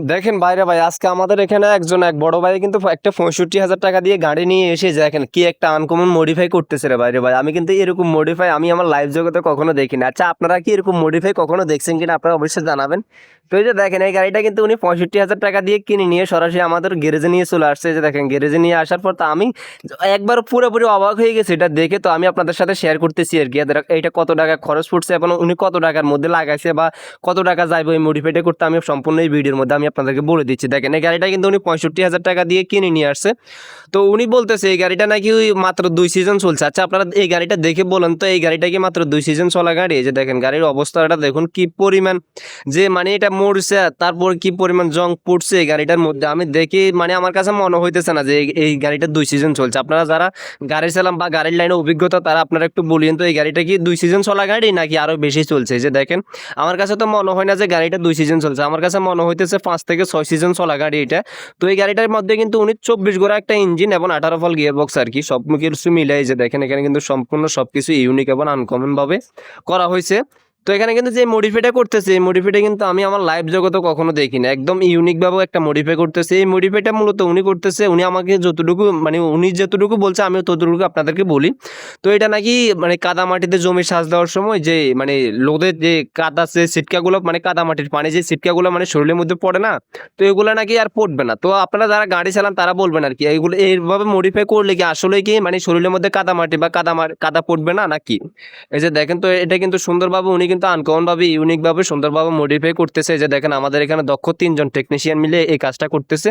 দেখেন বাইরে ভাই, আজকে আমাদের এখানে এক বড় ভাই কিন্তু একটা 65,000 টাকা দিয়ে গাড়ি নিয়ে এসে দেখেন কি একটা আনকমন মডিফাই করতেছে রে বাইরে ভাই। আমি কিন্তু এরকম মডিফাই আমি আমার লাইফ জগতে কখনো দেখিনি। আচ্ছা, আপনারা কি এরকম মডিফাই কখনো দেখছেন কিনা আপনারা অবশ্যই জানাবেন। তো এই যে দেখেন, এই গাড়িটা কিন্তু উনি 65,000 টাকা দিয়ে কিনে নিয়ে সরাসরি আমাদের গ্যারেজে নিয়ে চলে আসছে। এই যে দেখেন, গ্যারেজে নিয়ে আসার পর তো আমি একবার পুরোপুরি অবাক হয়ে গেছি এটা দেখে। তো আমি আপনাদের সাথে শেয়ার করতেছি আর কি, এইটা কত টাকা খরচ পড়ছে এবং উনি কত টাকার মধ্যে লাগাইছে বা কত টাকা যাইবে এই মডিফাইটা করতে, আমি সম্পূর্ণ এই ভিডিওর মধ্যে আমি আপনাদেরকে বলে দিচ্ছি। দেখেন, এই গাড়িটা কিন্তু উনি 65,000 টাকা দিয়ে কিনে নিয়ে আসছে। তো উনি বলতেছে এই গাড়িটা নাকি ওই মাত্র 2 সিজন চলছে। আচ্ছা, আপনারা এই গাড়িটা দেখে বলেন তো, এই গাড়িটা কি মাত্র 2 সিজন চলা গাড়ি? এই যে দেখেন গাড়ির অবস্থাটা দেখুন কি পরিমাণ, যে মানে এটা মরছে, তারপর কি পরিমাণ জং পড়ছে এই গাড়িটার মধ্যে। আমি দেখি মানে আমার কাছে মনে হইতেছে না যে এই গাড়িটা 2 সিজন চলছে। আপনারা যারা গাড়ি চালান বা গাড়ির লাইনে অভিজ্ঞতা, তারা আপনারা একটু বলিয়েন তো এই গাড়িটা কি 2 সিজন চলা গাড়ি নাকি আরো বেশি চলছে। এই যে দেখেন, আমার কাছে তো মনে হয় না যে গাড়িটা 2 সিজন চলছে, আমার কাছে মনে হইতেছে 5 থেকে 6 সিজন চলা গাড়ি এটা। তো এই গাড়িটার মধ্যে কিন্তু উনি 24 ঘোড়া একটা ইঞ্জিন এবং 18 ভোল্ট গিয়ার বক্স আর কি, সব কিছু মিলাই যে দেখেন এখানে কিন্তু সম্পূর্ণ সবকিছু ইউনিক এবং আনকমন ভাবে করা হয়েছে। তো এখানে কিন্তু যে মডিফাইটা করতেছে, এই মডিফাইটা কিন্তু আমি আমার লাইফ জগতে কখনো দেখিনি। একদম ইউনিক ভাবে একটা মডিফাই করতেছে। এই মডিফাইটা মূলত উনি করতেছে, উনি আমাকে যতটুকু মানে উনি যতটুকু বলছে আমি ততটুকু আপনাদেরকে বলি। তো এটা নাকি মানে কাদা মাটিতে জমি সাজ দেওয়ার সময় যে মানে লোদের যে কাদা যে ছিটকাগুলো, মানে কাদা মাটির পানি যে ছিটকাগুলো মানে শরীরের মধ্যে পড়ে না, তো এগুলো নাকি আর পড়বে না। তো আপনারা যারা গাড়ি চালান তারা বলবেন আর কি, এইগুলো এইভাবে মডিফাই করলে কি আসলে কি মানে শরীরের মধ্যে কাদা মাটি বা কাদা পড়বে না নাকি? এই যে দেখেন, তো এটা কিন্তু সুন্দরভাবে উনি কিন্তু আনকমন ভাবে ইউনিক ভাবে সুন্দরভাবে মডিফাই করতেছে। এই যে দেখেন, আমাদের এখানে দক্ষ 3জন টেকনিশিয়ান মিলে এই কাজটা করতেছে।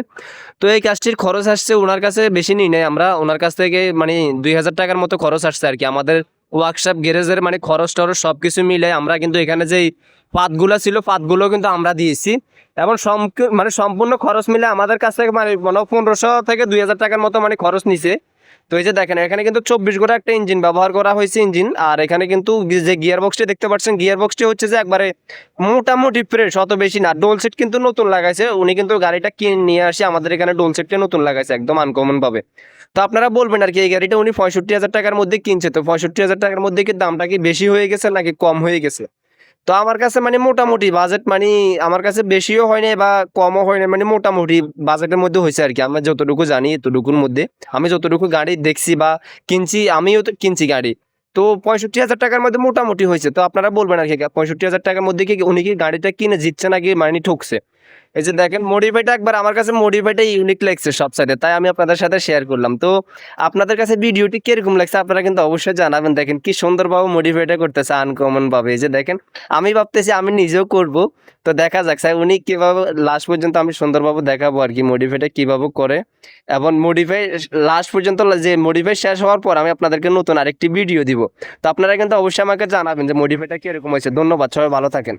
তো এই কাজটির খরচ আসছে ওনার কাছে বেশি নিই নাই, আমরা ওনার কাছ থেকে মানে 2,000 টাকার মতো খরচ আসছে আর কি। আমাদের ওয়ার্কশপ গ্যারেজের মানে খরচ টরচ সবকিছু মিলে আমরা কিন্তু এখানে যেই পাতগুলো ছিল পাতগুলো কিন্তু আমরা দিয়েছি এবং মানে সম্পূর্ণ খরচ মিলে আমাদের কাছ থেকে মানে 1500 থেকে 2,000 টাকার মতো মানে খরচ নিছে। তো এই যে দেখেন, এখানে কিন্তু 24 ঘোড়া একটা ইঞ্জিন ব্যবহার করা হয়েছে ইঞ্জিন। আর এখানে কিন্তু যে গিয়ার বক্সটি দেখতে পাচ্ছেন, গিয়ার বক্সটি হচ্ছে যে একবারে মোটামুটি ফ্রেশ, অত বেশি না। ডোল সেট কিন্তু নতুন লাগাইছে উনি, কিন্তু গাড়িটা কিনে নিয়ে আসে আমাদের এখানে ডোল সেটটা নতুন লাগাইছে একদম আনকমন ভাবে। তো আপনারা বলবেন আর কি, এই গাড়িটা উনি 65,000 টাকার মধ্যে কিনছে। তো 65,000 টাকার মধ্যে কি দামটা কি বেশি হয়ে গেছে নাকি কম হয়ে গেছে? তো আমার কাছে মানে মোটামুটি বাজেট মানে আমার কাছে বেশিও হয় নাই বা কমও হয় নাই, মানে মোটামুটি বাজেটের মধ্যে হয়েছে আর কি। আমরা যতটুকু জানি এতটুকুর মধ্যে, আমি যতটুকু গাড়ি দেখছি বা কিনছি, আমিও তো কিনছি গাড়ি। তো 65,000 টাকার মধ্যে মোটামুটি হয়েছে। তো আপনারা বলবেন আর কি, 65,000 টাকার মধ্যে কি উনি কি গাড়িটা কিনে জিতছে নাকি মানে ঠকছে? এই যে দেখেন মডিফাইটা, একবার আমার কাছে মডিফাইটা ইউনিক লাগছে সব সাইডে, তাই আমি আপনাদের সাথে শেয়ার করলাম। তো আপনাদের কাছে ভিডিওটি কিরকম লাগছে আপনারা কিন্তু অবশ্যই জানাবেন। দেখেন কি সুন্দরভাবে মডিফাইটা করতেছে আনকমন ভাবে। এই যে দেখেন, আমি ভাবতেছি আমি নিজেও করব। তো দেখা যাক স্যার উনি কিভাবে লাস্ট পর্যন্ত আমি সুন্দরভাবে দেখাবো আর কি মডিফাইটা কিভাবে করে। এবং মডিফাই লাস্ট পর্যন্ত যে মডিফাই শেষ হওয়ার পর আমি আপনাদেরকে নতুন আরেকটি ভিডিও দিব। তো আপনারা কিন্তু অবশ্যই আমাকে জানাবেন যে মডিফাইটা কিরকম হয়েছে। ধন্যবাদ, সবাই ভালো থাকেন।